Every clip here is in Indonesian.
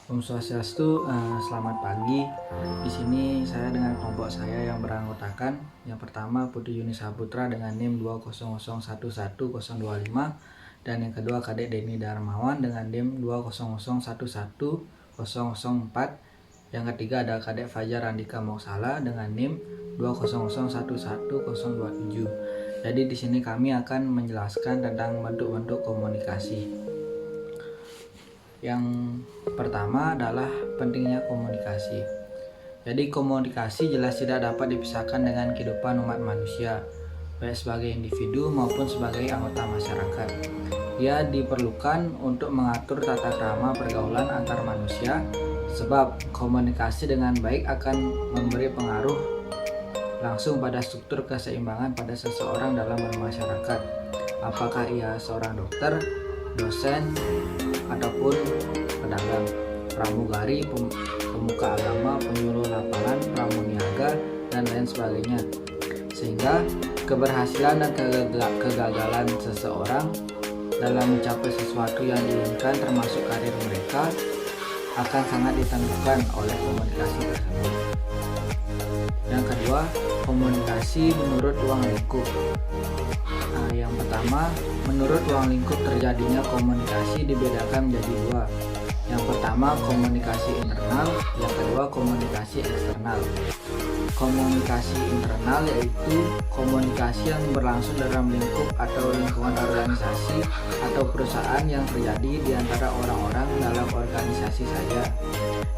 Om Swastiastu, selamat pagi. Di sini saya dengan kelompok saya yang beranggotakan yang pertama Putri Yuni Saputra dengan NIM 200111025 dan yang kedua Kadek Denny Darmawan dengan NIM 200111004. Yang ketiga ada Kadek Fajar Andika Moksala dengan NIM 200111027. Jadi di sini kami akan menjelaskan tentang bentuk-bentuk komunikasi. Yang pertama adalah pentingnya komunikasi. Jadi komunikasi jelas tidak dapat dipisahkan dengan kehidupan umat manusia, baik sebagai individu maupun sebagai anggota masyarakat. Ia diperlukan untuk mengatur tata krama pergaulan antar manusia, sebab komunikasi dengan baik akan memberi pengaruh langsung pada struktur keseimbangan pada seseorang dalam bermasyarakat. Apakah ia seorang dokter, dosen, ataupun pedagang, pramugari, pemuka agama, penyuluh lapangan, pramuniaga, dan lain sebagainya. Sehingga keberhasilan dan kegagalan seseorang dalam mencapai sesuatu yang diinginkan termasuk karir mereka akan sangat ditentukan oleh komunikasi tersebut. Yang kedua, komunikasi menurut ruang lingkup. Yang pertama, menurut ruang lingkup terjadinya komunikasi dibedakan menjadi dua. Yang pertama komunikasi internal, yang kedua komunikasi eksternal. Komunikasi internal yaitu komunikasi yang berlangsung dalam lingkup atau lingkungan organisasi atau perusahaan yang terjadi di antara orang-orang dalam organisasi saja.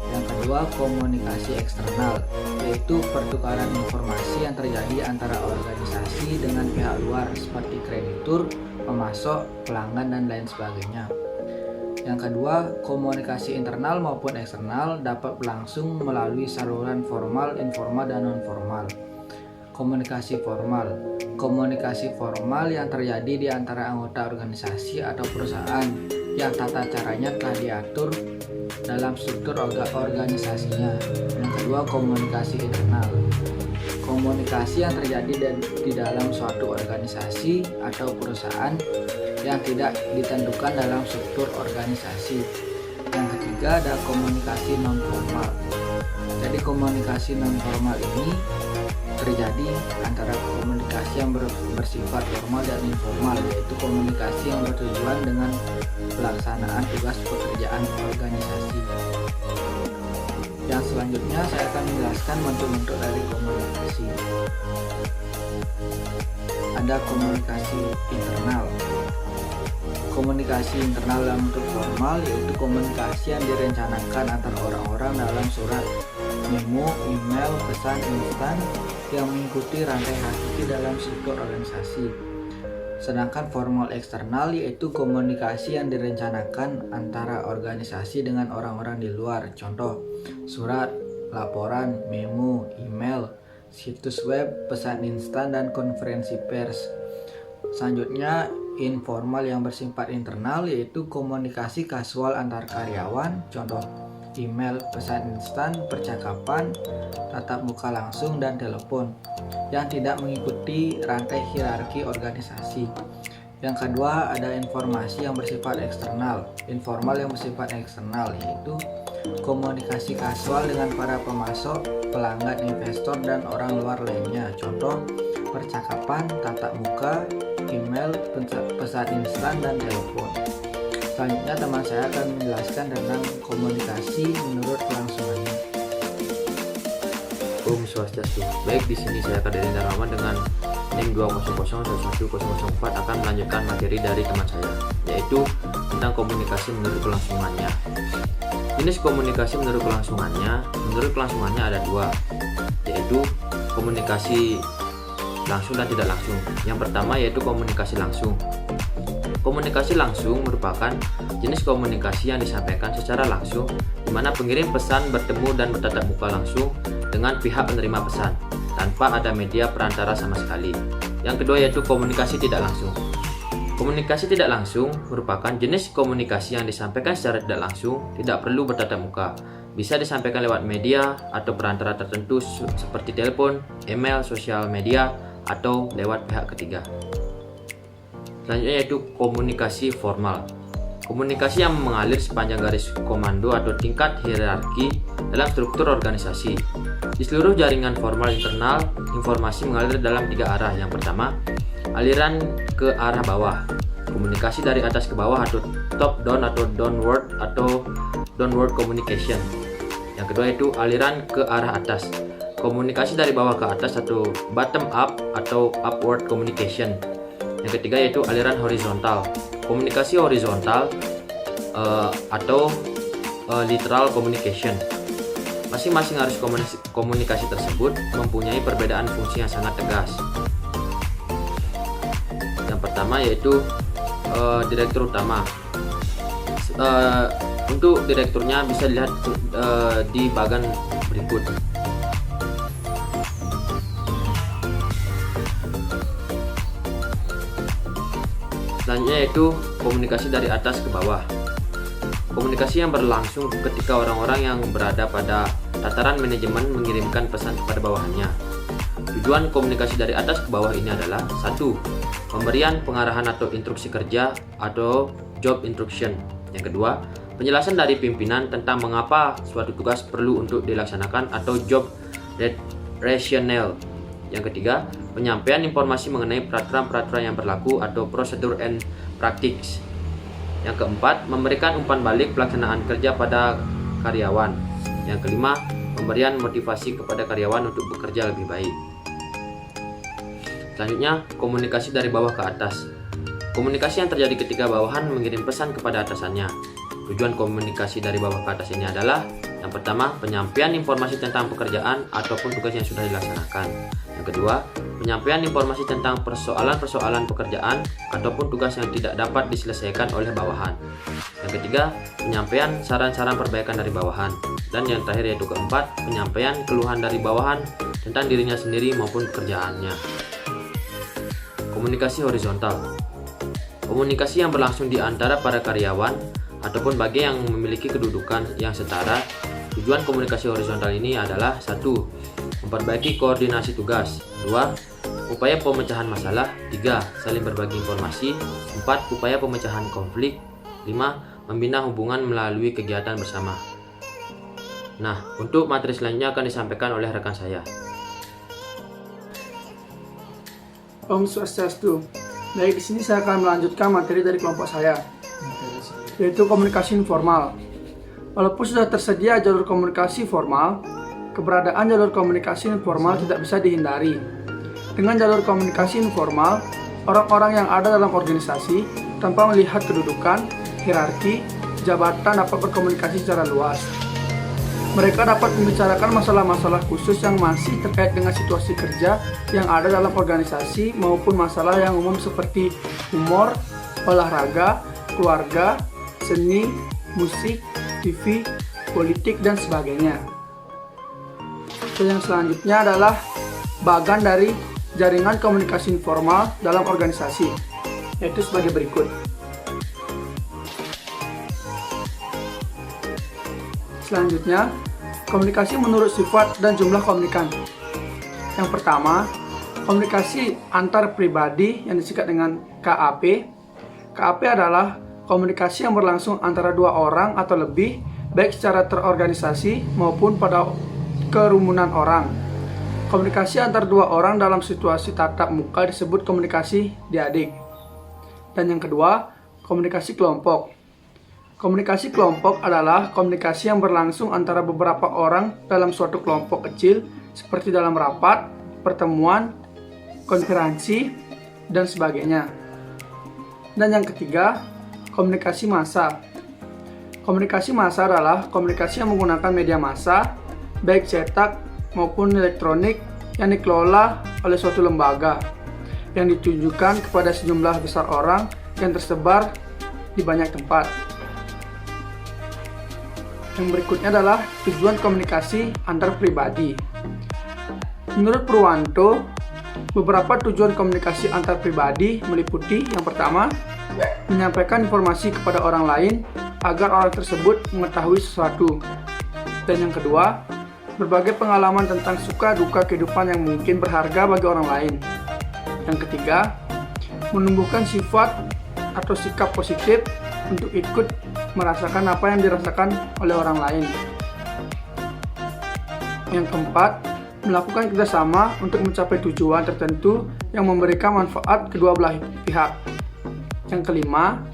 Yang kedua komunikasi eksternal, yaitu pertukaran informasi yang terjadi antara organisasi dengan pihak luar seperti kreditur, pemasok, pelanggan, dan lain sebagainya. Yang kedua, komunikasi internal maupun eksternal dapat berlangsung melalui saluran formal, informal, dan non-formal. Komunikasi formal. Komunikasi formal yang terjadi di antara anggota organisasi atau perusahaan yang tata caranya telah diatur dalam struktur organisasinya. Yang kedua, komunikasi internal. Komunikasi yang terjadi di dalam suatu organisasi atau perusahaan yang tidak ditentukan dalam struktur organisasi. Yang ketiga ada komunikasi non formal. Jadi komunikasi non formal ini terjadi antara komunikasi yang bersifat formal dan informal, yaitu komunikasi yang bertujuan dengan pelaksanaan tugas pekerjaan organisasi. Yang selanjutnya saya akan menjelaskan bentuk-bentuk dari komunikasi. Ada komunikasi internal. Komunikasi internal dalam bentuk formal yaitu komunikasi yang direncanakan antar orang-orang dalam surat, memo, email, pesan instan yang mengikuti rantai hakiki dalam struktur organisasi. Sedangkan formal eksternal yaitu komunikasi yang direncanakan antara organisasi dengan orang-orang di luar. Contoh, surat, laporan, memo, email, situs web, pesan instan, dan konferensi pers. Selanjutnya, informal yang bersifat internal yaitu komunikasi kasual antar karyawan. Contoh, email, pesan instan, percakapan, tatap muka langsung, dan telepon yang tidak mengikuti rantai hierarki organisasi. Yang kedua ada informasi yang bersifat eksternal. Informal yang bersifat eksternal yaitu komunikasi kasual dengan para pemasok, pelanggan, investor, dan orang luar lainnya. Contoh, percakapan, tatap muka, email, pesan instan, dan telepon. Selanjutnya teman saya akan menjelaskan tentang komunikasi menurut kelangsungannya. Om Swastiastu. Baik, di sini saya Kadek Denny Darmawan dengan NIM 200111004 akan melanjutkan materi dari teman saya, yaitu tentang komunikasi menurut kelangsungannya. Jenis komunikasi menurut kelangsungannya ada dua, yaitu komunikasi langsung dan tidak langsung. Yang pertama yaitu komunikasi langsung. Komunikasi langsung merupakan jenis komunikasi yang disampaikan secara langsung, di mana pengirim pesan bertemu dan bertatap muka langsung dengan pihak penerima pesan, tanpa ada media perantara sama sekali. Yang kedua yaitu komunikasi tidak langsung. Komunikasi tidak langsung merupakan jenis komunikasi yang disampaikan secara tidak langsung, tidak perlu bertatap muka. Bisa disampaikan lewat media atau perantara tertentu seperti telepon, email, sosial media, atau lewat pihak ketiga. Selanjutnya yaitu komunikasi formal. Komunikasi yang mengalir sepanjang garis komando atau tingkat hierarki dalam struktur organisasi. Di seluruh jaringan formal internal, informasi mengalir dalam 3 arah. Yang pertama, aliran ke arah bawah. Komunikasi dari atas ke bawah atau top down atau downward communication. Yang kedua itu aliran ke arah atas. Komunikasi dari bawah ke atas atau bottom up atau upward communication. Yang ketiga yaitu aliran horizontal. Komunikasi horizontal atau lateral communication. Masing-masing arus komunikasi tersebut mempunyai perbedaan fungsi yang sangat tegas. Yang pertama yaitu direktur utama. Untuk direkturnya bisa dilihat di bagian berikut. Selanjutnya yaitu komunikasi dari atas ke bawah. Komunikasi yang berlangsung ketika orang-orang yang berada pada tataran manajemen mengirimkan pesan kepada bawahannya. Tujuan komunikasi dari atas ke bawah ini adalah 1. Pemberian pengarahan atau instruksi kerja atau job instruction. Yang kedua, penjelasan dari pimpinan tentang mengapa suatu tugas perlu untuk dilaksanakan atau job rationale. Yang ketiga, penyampaian informasi mengenai peraturan-peraturan yang berlaku atau prosedur and practice. Yang keempat, memberikan umpan balik pelaksanaan kerja pada karyawan. Yang kelima, pemberian motivasi kepada karyawan untuk bekerja lebih baik. Selanjutnya, komunikasi dari bawah ke atas. Komunikasi yang terjadi ketika bawahan mengirim pesan kepada atasannya. Tujuan komunikasi dari bawah ke atas ini adalah yang pertama, penyampaian informasi tentang pekerjaan ataupun tugas yang sudah dilaksanakan. Yang kedua, penyampaian informasi tentang persoalan-persoalan pekerjaan ataupun tugas yang tidak dapat diselesaikan oleh bawahan. Yang ketiga, penyampaian saran-saran perbaikan dari bawahan. Dan yang terakhir yaitu keempat, penyampaian keluhan dari bawahan tentang dirinya sendiri maupun pekerjaannya. Komunikasi horizontal. Komunikasi yang berlangsung di antara para karyawan ataupun bagi yang memiliki kedudukan yang setara. Tujuan komunikasi horizontal ini adalah 1. Memperbaiki koordinasi tugas. 2. Upaya pemecahan masalah. 3. Saling berbagi informasi. 4. Upaya pemecahan konflik. 5. Membina hubungan melalui kegiatan bersama. Nah, untuk materi selanjutnya akan disampaikan oleh rekan saya. Om Swastiastu. Baik, di sini saya akan melanjutkan materi dari kelompok saya, yaitu komunikasi informal. Walaupun sudah tersedia jalur komunikasi formal, keberadaan jalur komunikasi informal tidak bisa dihindari. Dengan jalur komunikasi informal, orang-orang yang ada dalam organisasi tanpa melihat kedudukan, hierarki, jabatan dapat berkomunikasi secara luas. Mereka dapat membicarakan masalah-masalah khusus yang masih terkait dengan situasi kerja yang ada dalam organisasi maupun masalah yang umum seperti humor, olahraga, keluarga, seni, musik, TV, politik, dan sebagainya. Dan yang selanjutnya adalah bagian dari jaringan komunikasi informal dalam organisasi, yaitu sebagai berikut. Selanjutnya, komunikasi menurut sifat dan jumlah komunikan. Yang pertama, komunikasi antar pribadi yang disingkat dengan KAP. KAP adalah komunikasi yang berlangsung antara 2 orang atau lebih, baik secara terorganisasi maupun pada kerumunan orang. Komunikasi antar 2 orang dalam situasi tatap muka disebut komunikasi diadik. Dan yang kedua, komunikasi kelompok. Komunikasi kelompok adalah komunikasi yang berlangsung antara beberapa orang dalam suatu kelompok kecil, seperti dalam rapat, pertemuan, konferensi, dan sebagainya. Dan yang ketiga, komunikasi massa. Komunikasi massa adalah komunikasi yang menggunakan media massa, baik cetak maupun elektronik, yang dikelola oleh suatu lembaga, yang ditujukan kepada sejumlah besar orang yang tersebar di banyak tempat. Yang berikutnya adalah tujuan komunikasi antar pribadi. Menurut Purwanto, beberapa tujuan komunikasi antar pribadi meliputi yang pertama, menyampaikan informasi kepada orang lain agar orang tersebut mengetahui sesuatu. Dan yang kedua, berbagai pengalaman tentang suka duka kehidupan yang mungkin berharga bagi orang lain. Yang ketiga, menumbuhkan sifat atau sikap positif untuk ikut merasakan apa yang dirasakan oleh orang lain. Yang keempat, melakukan kerjasama untuk mencapai tujuan tertentu yang memberikan manfaat kedua belah pihak. Yang kelima,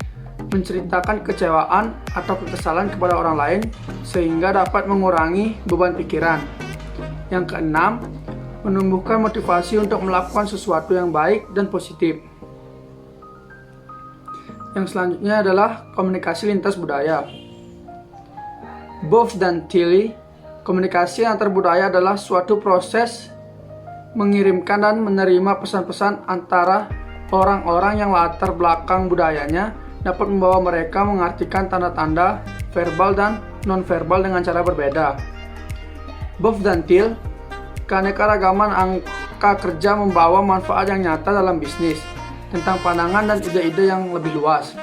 menceritakan kecewaan atau kekesalan kepada orang lain sehingga dapat mengurangi beban pikiran. Yang keenam, menumbuhkan motivasi untuk melakukan sesuatu yang baik dan positif. Yang selanjutnya adalah komunikasi lintas budaya. Both dan Tilly, komunikasi antar budaya adalah suatu proses mengirimkan dan menerima pesan-pesan antara orang-orang yang latar belakang budayanya dapat membawa mereka mengartikan tanda-tanda verbal dan non-verbal dengan cara berbeda. Both dan Till, keanekaragaman angka kerja membawa manfaat yang nyata dalam bisnis, tentang pandangan dan ide-ide yang lebih luas.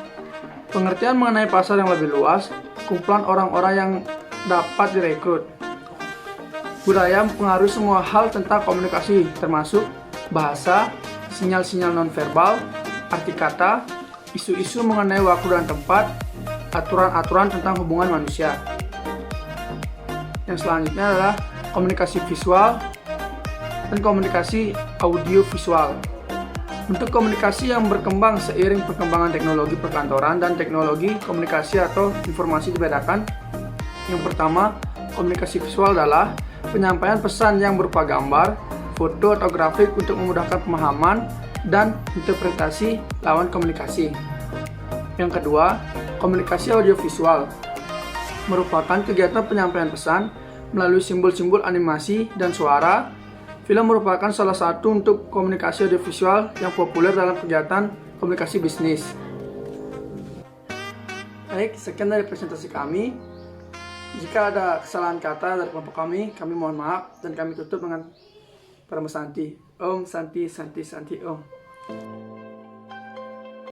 Pengertian mengenai pasar yang lebih luas, kumpulan orang-orang yang dapat direkrut. Budaya mempengaruhi semua hal tentang komunikasi, termasuk bahasa, sinyal-sinyal nonverbal, arti kata, isu-isu mengenai waktu dan tempat, aturan-aturan tentang hubungan manusia. Yang selanjutnya adalah komunikasi visual dan komunikasi audiovisual. Untuk komunikasi yang berkembang seiring perkembangan teknologi perkantoran dan teknologi komunikasi atau informasi dibedakan. Yang pertama, komunikasi visual adalah penyampaian pesan yang berupa gambar, foto atau grafik untuk memudahkan pemahaman dan interpretasi lawan komunikasi. Yang kedua, komunikasi audiovisual merupakan kegiatan penyampaian pesan melalui simbol-simbol animasi dan suara. Film merupakan salah satu untuk komunikasi audiovisual yang populer dalam kegiatan komunikasi bisnis. Baik, sekian dari presentasi kami. Jika ada kesalahan kata dari kelompok kami mohon maaf, dan kami tutup dengan Parama Santi. Om Santi Santi Santi Om.